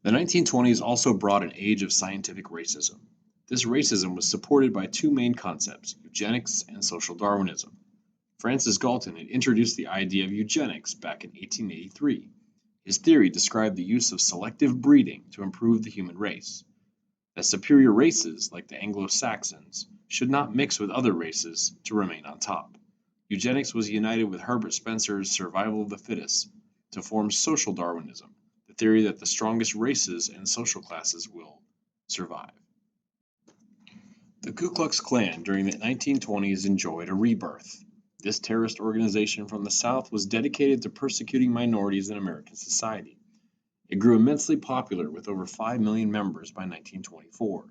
The 1920s also brought an age of scientific racism. This racism was supported by two main concepts, eugenics and social Darwinism. Francis Galton had introduced the idea of eugenics back in 1883. His theory described the use of selective breeding to improve the human race. That superior races, like the Anglo-Saxons, should not mix with other races to remain on top. Eugenics was united with Herbert Spencer's survival of the fittest to form social Darwinism, the theory that the strongest races and social classes will survive. The Ku Klux Klan during the 1920s enjoyed a rebirth. This terrorist organization from the South was dedicated to persecuting minorities in American society. It grew immensely popular with over 5 million members by 1924.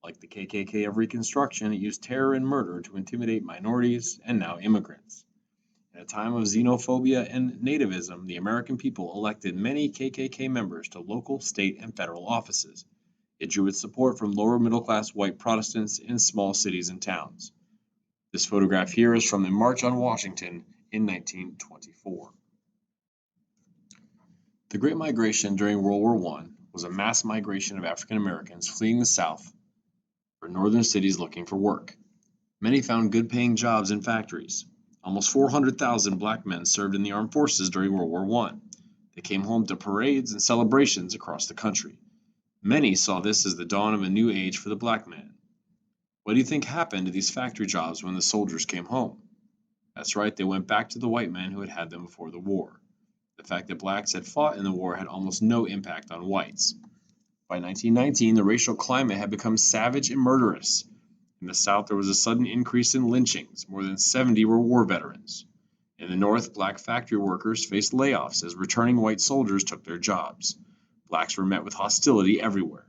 Like the KKK of Reconstruction, it used terror and murder to intimidate minorities and now immigrants. In a time of xenophobia and nativism, the American people elected many KKK members to local, state, and federal offices. It drew its support from lower middle-class white Protestants in small cities and towns. This photograph here is from the March on Washington in 1924. The Great Migration during World War I was a mass migration of African Americans fleeing the South for northern cities looking for work. Many found good-paying jobs in factories. Almost 400,000 black men served in the armed forces during World War I. They came home to parades and celebrations across the country. Many saw this as the dawn of a new age for the black man. What do you think happened to these factory jobs when the soldiers came home? That's right, they went back to the white men who had had them before the war. The fact that blacks had fought in the war had almost no impact on whites. By 1919, the racial climate had become savage and murderous. In the South, there was a sudden increase in lynchings. More than 70 were war veterans. In the North, black factory workers faced layoffs as returning white soldiers took their jobs. Blacks were met with hostility everywhere.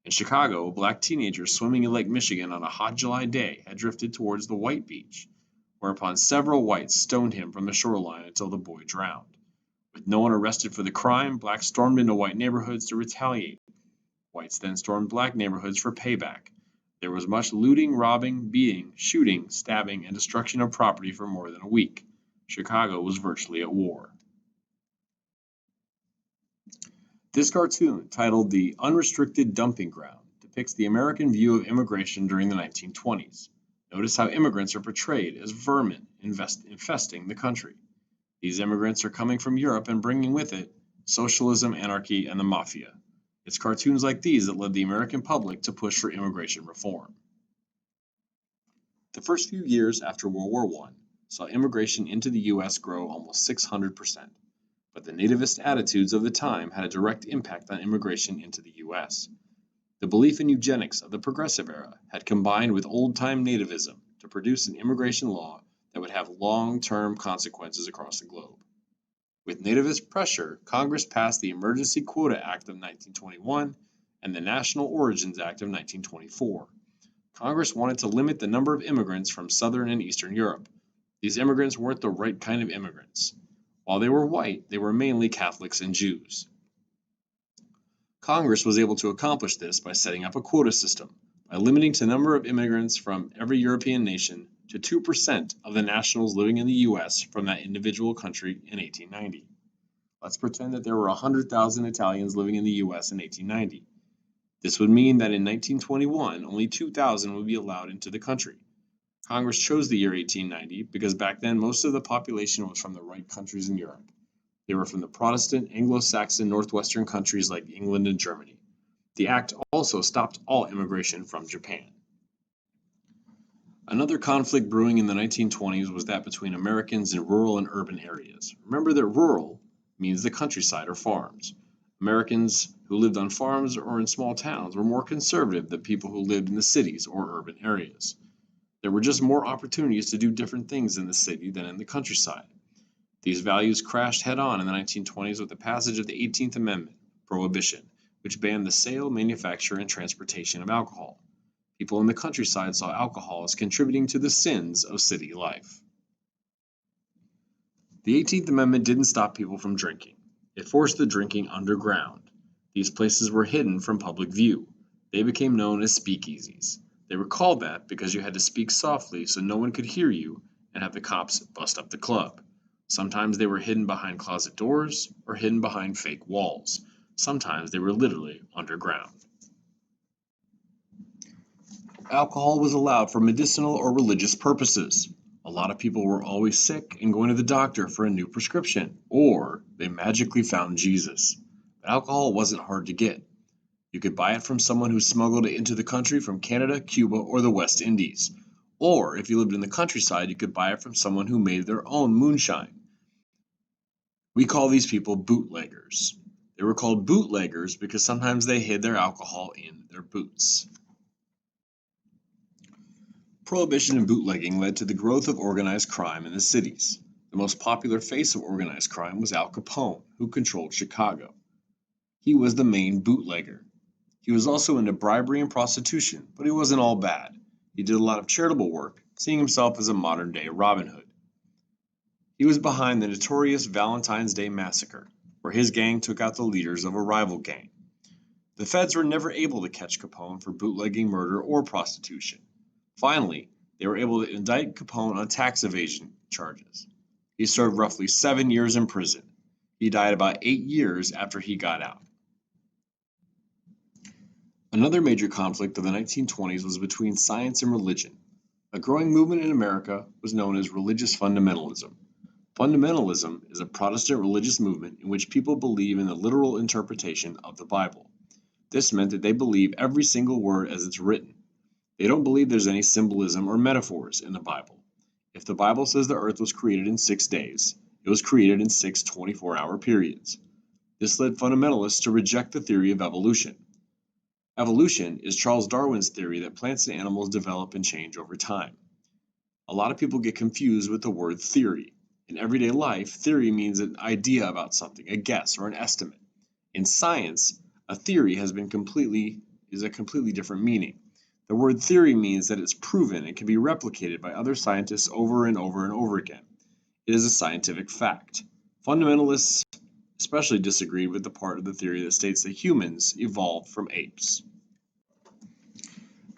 In Chicago, a black teenager swimming in Lake Michigan on a hot July day had drifted towards the white beach, whereupon several whites stoned him from the shoreline until the boy drowned. With no one arrested for the crime, blacks stormed into white neighborhoods to retaliate. Whites then stormed black neighborhoods for payback. There was much looting, robbing, beating, shooting, stabbing, and destruction of property for more than a week. Chicago was virtually at war. This cartoon, titled The Unrestricted Dumping Ground, depicts the American view of immigration during the 1920s. Notice how immigrants are portrayed as vermin infesting the country. These immigrants are coming from Europe and bringing with it socialism, anarchy, and the mafia. It's cartoons like these that led the American public to push for immigration reform. The first few years after World War I saw immigration into the U.S. grow almost 600%. But the nativist attitudes of the time had a direct impact on immigration into the U.S. The belief in eugenics of the Progressive Era had combined with old-time nativism to produce an immigration law that would have long-term consequences across the globe. With nativist pressure, Congress passed the Emergency Quota Act of 1921 and the National Origins Act of 1924. Congress wanted to limit the number of immigrants from Southern and Eastern Europe. These immigrants weren't the right kind of immigrants. While they were white, they were mainly Catholics and Jews. Congress was able to accomplish this by setting up a quota system, by limiting the number of immigrants from every European nation to 2% of the nationals living in the U.S. from that individual country in 1890. Let's pretend that there were 100,000 Italians living in the U.S. in 1890. This would mean that in 1921, only 2,000 would be allowed into the country. Congress chose the year 1890 because back then most of the population was from the right countries in Europe. They were from the Protestant, Anglo-Saxon, northwestern countries like England and Germany. The act also stopped all immigration from Japan. Another conflict brewing in the 1920s was that between Americans in rural and urban areas. Remember that rural means the countryside or farms. Americans who lived on farms or in small towns were more conservative than people who lived in the cities or urban areas. There were just more opportunities to do different things in the city than in the countryside. These values crashed head-on in the 1920s with the passage of the 18th Amendment, Prohibition, which banned the sale, manufacture, and transportation of alcohol. People in the countryside saw alcohol as contributing to the sins of city life. The 18th Amendment didn't stop people from drinking. It forced the drinking underground. These places were hidden from public view. They became known as speakeasies. They were called that because you had to speak softly so no one could hear you and have the cops bust up the club. Sometimes they were hidden behind closet doors or hidden behind fake walls. Sometimes they were literally underground. Alcohol was allowed for medicinal or religious purposes. A lot of people were always sick and going to the doctor for a new prescription, or they magically found Jesus. But alcohol wasn't hard to get. You could buy it from someone who smuggled it into the country from Canada, Cuba, or the West Indies. Or if you lived in the countryside, you could buy it from someone who made their own moonshine. We call these people bootleggers. They were called bootleggers because sometimes they hid their alcohol in their boots. Prohibition and bootlegging led to the growth of organized crime in the cities. The most popular face of organized crime was Al Capone, who controlled Chicago. He was the main bootlegger. He was also into bribery and prostitution, but he wasn't all bad. He did a lot of charitable work, seeing himself as a modern-day Robin Hood. He was behind the notorious Valentine's Day Massacre, where his gang took out the leaders of a rival gang. The feds were never able to catch Capone for bootlegging, murder, or prostitution. Finally, they were able to indict Capone on tax evasion charges. He served roughly 7 years in prison. He died about 8 years after he got out. Another major conflict of the 1920s was between science and religion. A growing movement in America was known as religious fundamentalism. Fundamentalism is a Protestant religious movement in which people believe in the literal interpretation of the Bible. This meant that they believe every single word as it's written. They don't believe there's any symbolism or metaphors in the Bible. If the Bible says the earth was created in 6 days, it was created in 6 24-hour periods. This led fundamentalists to reject the theory of evolution. Evolution is Charles Darwin's theory that plants and animals develop and change over time. A lot of people get confused with the word theory. In everyday life, theory means an idea about something, a guess or an estimate. In science, a theory is a completely different meaning. The word theory means that it's proven and can be replicated by other scientists over and over and over again. It is a scientific fact. Fundamentalists especially disagreed with the part of the theory that states that humans evolved from apes.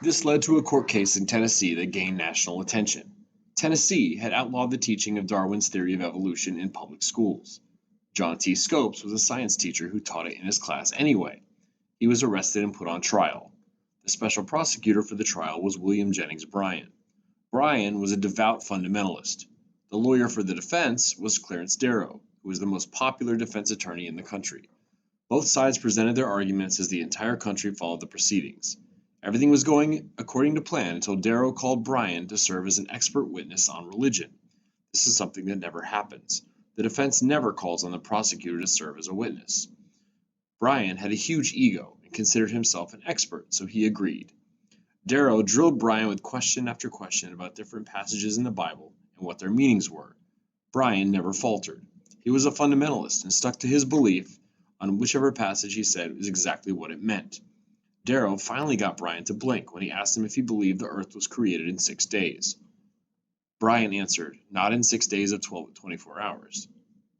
This led to a court case in Tennessee that gained national attention. Tennessee had outlawed the teaching of Darwin's theory of evolution in public schools. John T. Scopes was a science teacher who taught it in his class anyway. He was arrested and put on trial. The special prosecutor for the trial was William Jennings Bryan. Bryan was a devout fundamentalist. The lawyer for the defense was Clarence Darrow, who was the most popular defense attorney in the country. Both sides presented their arguments as the entire country followed the proceedings. Everything was going according to plan until Darrow called Bryan to serve as an expert witness on religion. This is something that never happens. The defense never calls on the prosecutor to serve as a witness. Bryan had a huge ego and considered himself an expert, so he agreed. Darrow drilled Bryan with question after question about different passages in the Bible and what their meanings were. Bryan never faltered. He was a fundamentalist and stuck to his belief on whichever passage he said was exactly what it meant. Darrow finally got Bryan to blink when he asked him if he believed the earth was created in 6 days. Bryan answered, not in 6 days of 24 hours.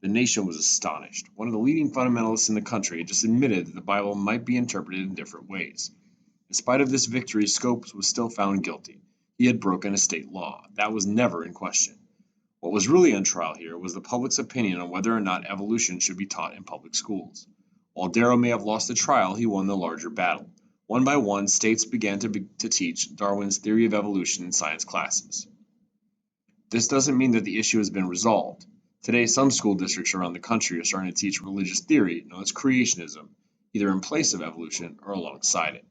The nation was astonished. One of the leading fundamentalists in the country had just admitted that the Bible might be interpreted in different ways. In spite of this victory, Scopes was still found guilty. He had broken a state law. That was never in question. What was really on trial here was the public's opinion on whether or not evolution should be taught in public schools. While Darrow may have lost the trial, he won the larger battle. One by one, states began to teach Darwin's theory of evolution in science classes. This doesn't mean that the issue has been resolved. Today, some school districts around the country are starting to teach religious theory known as creationism, either in place of evolution or alongside it.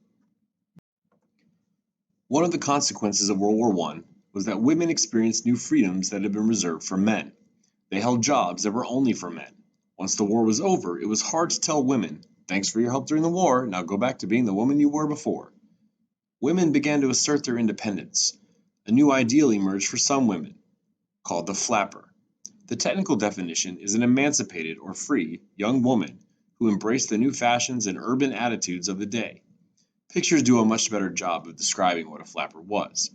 One of the consequences of World War I was that women experienced new freedoms that had been reserved for men. They held jobs that were only for men. Once the war was over, it was hard to tell women, "Thanks for your help during the war, now go back to being the woman you were before." Women began to assert their independence. A new ideal emerged for some women, called the flapper. The technical definition is an emancipated or free young woman who embraced the new fashions and urban attitudes of the day. Pictures do a much better job of describing what a flapper was.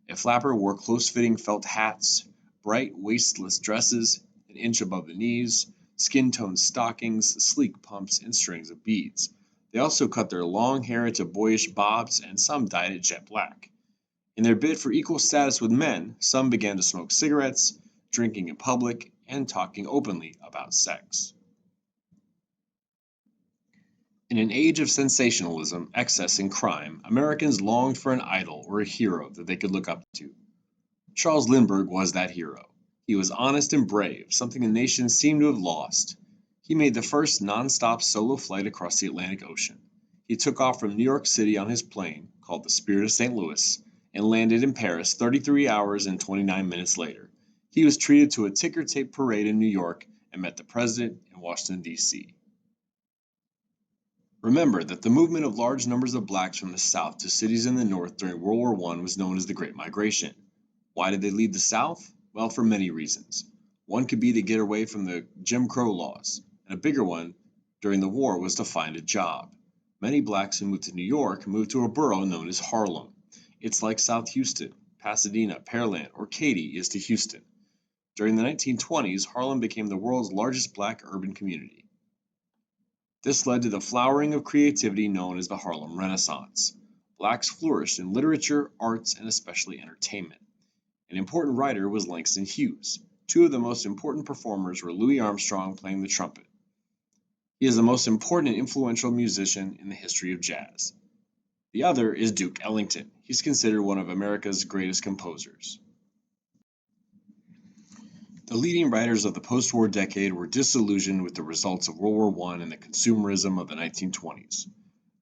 A flapper wore close-fitting felt hats, bright waistless dresses, an inch above the knees, skin-toned stockings, sleek pumps, and strings of beads. They also cut their long hair into boyish bobs, and some dyed it jet black. In their bid for equal status with men, some began to smoke cigarettes, drinking in public, and talking openly about sex. In an age of sensationalism, excess, and crime, Americans longed for an idol or a hero that they could look up to. Charles Lindbergh was that hero. He was honest and brave, something the nation seemed to have lost. He made the first non-stop solo flight across the Atlantic Ocean. He took off from New York City on his plane, called the Spirit of St. Louis, and landed in Paris 33 hours and 29 minutes later. He was treated to a ticker tape parade in New York and met the president in Washington, D.C. Remember that the movement of large numbers of blacks from the South to cities in the North during World War I was known as the Great Migration. Why did they leave the South? Well, for many reasons. One could be to get away from the Jim Crow laws, and a bigger one during the war was to find a job. Many blacks who moved to New York moved to a borough known as Harlem. It's like South Houston, Pasadena, Pearland, or Katy is to Houston. During the 1920s, Harlem became the world's largest black urban community. This led to the flowering of creativity known as the Harlem Renaissance. Blacks flourished in literature, arts, and especially entertainment. An important writer was Langston Hughes. Two of the most important performers were Louis Armstrong playing the trumpet. He is the most important and influential musician in the history of jazz. The other is Duke Ellington. He's considered one of America's greatest composers. The leading writers of the post-war decade were disillusioned with the results of World War I and the consumerism of the 1920s.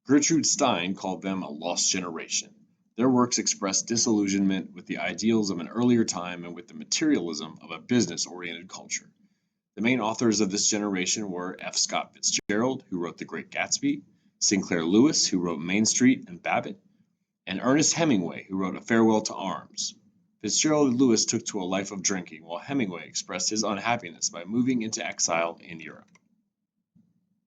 Gertrude Stein called them a lost generation. Their works expressed disillusionment with the ideals of an earlier time and with the materialism of a business-oriented culture. The main authors of this generation were F. Scott Fitzgerald, who wrote The Great Gatsby, Sinclair Lewis, who wrote Main Street and Babbitt, and Ernest Hemingway, who wrote A Farewell to Arms. Fitzgerald and Lewis took to a life of drinking, while Hemingway expressed his unhappiness by moving into exile in Europe.